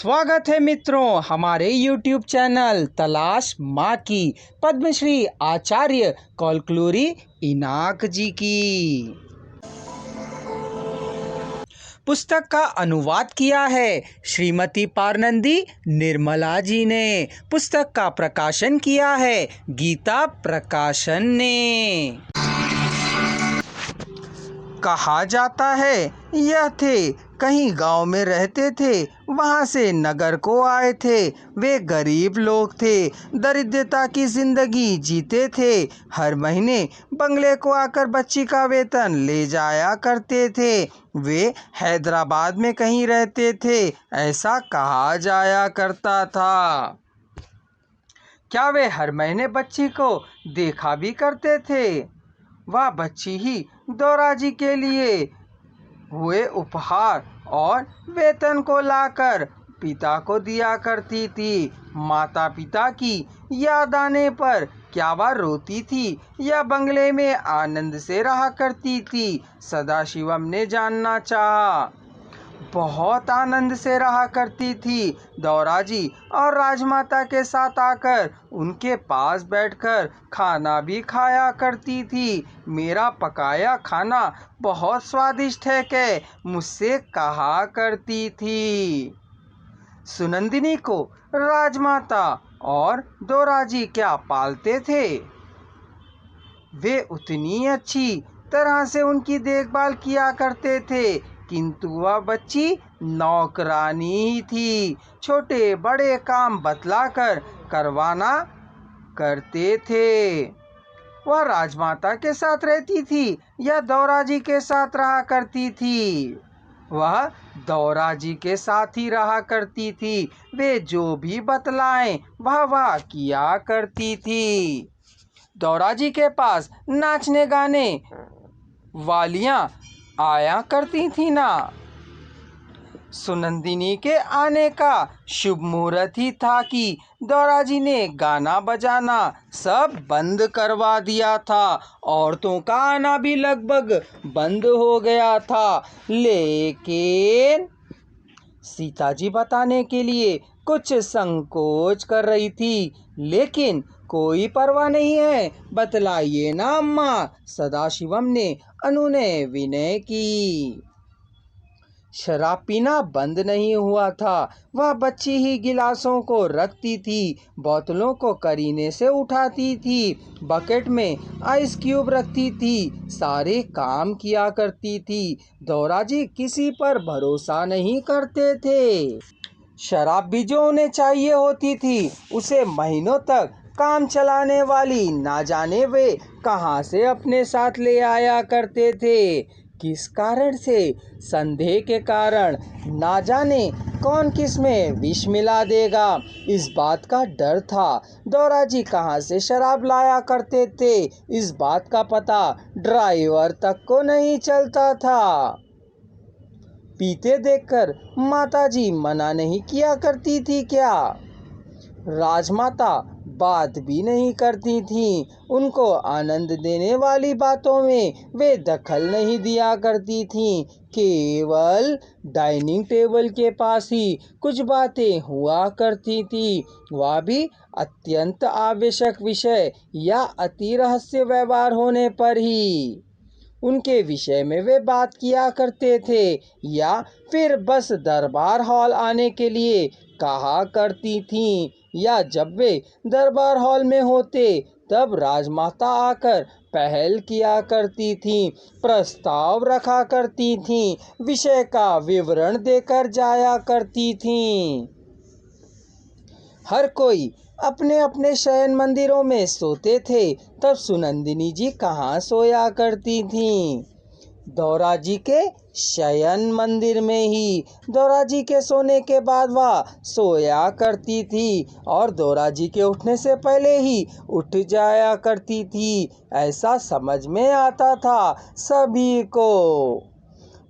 स्वागत है मित्रों हमारे YouTube चैनल तलाश माँ की पद्मश्री आचार्य कौलक्लूरी इनाक जी की। पुस्तक का अनुवाद किया है श्रीमती पारनंदी निर्मला जी ने। पुस्तक का प्रकाशन किया है गीता प्रकाशन ने। कहा जाता है यह थे कहीं गांव में रहते थे, वहां से नगर को आए थे। वे गरीब लोग थे, दरिद्रता की जिंदगी जीते थे। हर महीने बंगले को आकर बच्ची का वेतन ले जाया करते थे। वे हैदराबाद में कहीं रहते थे, ऐसा कहा जाया करता था। क्या वे हर महीने बच्ची को देखा भी करते थे? वह बच्ची ही दौराजी के लिए हुए उपहार और वेतन को लाकर पिता को दिया करती थी। माता पिता की याद आने पर क्या वह रोती थी या बंगले में आनंद से रहा करती थी? सदाशिवम ने जानना चाहा। बहुत आनंद से रहा करती थी। दौराजी और राजमाता के साथ आकर उनके पास बैठकर खाना भी खाया करती थी। मेरा पकाया खाना बहुत स्वादिष्ट है के मुझसे कहा करती थी। सुनंदिनी को राजमाता और दौराजी क्या पालते थे? वे उतनी अच्छी तरह से उनकी देखभाल किया करते थे, किंतु वह बच्ची नौकरानी ही थी। छोटे बड़े काम बतलाकर करवाना करते थे। वह राजमाता के साथ रहती थी या दौराजी के साथ रहा करती थी? वह दौराजी के साथ ही रहा करती थी। वे जो भी बतलाएं वह किया करती थी। दौराजी के पास नाचने गाने वालियां आया करती थी ना। सुनंदिनी के आने का शुभ मुहूर्त ही था कि दौराजी ने गाना बजाना सब बंद करवा दिया था। औरतों का आना भी लगभग बंद हो गया था। लेकिन सीताजी बताने के लिए कुछ संकोच कर रही थी। लेकिन कोई परवाह नहीं है, बतलाइए ना अम्मा, सदाशिवम ने अनुनय विनय की। शराब पीना बंद नहीं हुआ था। वह बच्ची ही गिलासों को रखती थी, बोतलों को करीने से उठाती थी, बकेट में आइस क्यूब रखती थी, सारे काम किया करती थी। दौराजी किसी पर भरोसा नहीं करते थे। शराब भी जो उन्हें चाहिए होती थी उसे महीनों तक काम चलाने वाली ना जाने वे कहाँ से अपने साथ ले आया करते थे। किस कारण से? संदेह के कारण। ना जाने कौन किस में विष मिला देगा, इस बात का डर था। दौराजी कहाँ से शराब लाया करते थे, इस बात का पता ड्राइवर तक को नहीं चलता था। पीते देखकर माताजी मना नहीं किया करती थी क्या? राजमाता बात भी नहीं करती थी। उनको आनंद देने वाली बातों में वे दखल नहीं दिया करती थी। केवल डाइनिंग टेबल के पास ही कुछ बातें हुआ करती थी, वह भी अत्यंत आवश्यक विषय या अति रहस्य व्यवहार होने पर ही उनके विषय में वे बात किया करते थे, या फिर बस दरबार हॉल आने के लिए कहा करती थीं, या जब वे दरबार हॉल में होते तब राजमाता आकर पहल किया करती थीं, प्रस्ताव रखा करती थीं, विषय का विवरण देकर जाया करती थीं। हर कोई अपने अपने शयन मंदिरों में सोते थे, तब सुनंदिनी जी कहाँ सोया करती थीं? दौराजी के शयन मंदिर में ही। दौराजी के सोने के बाद वह सोया करती थी और दौराजी के उठने से पहले ही उठ जाया करती थी, ऐसा समझ में आता था सभी को।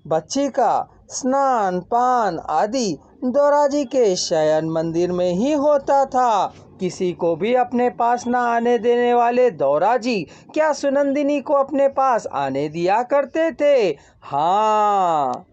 बच्ची का स्नान पान आदि दौराजी के शयन मंदिर में ही होता था। किसी को भी अपने पास न आने देने वाले दौराजी क्या सुनंदिनी को अपने पास आने दिया करते थे? हाँ।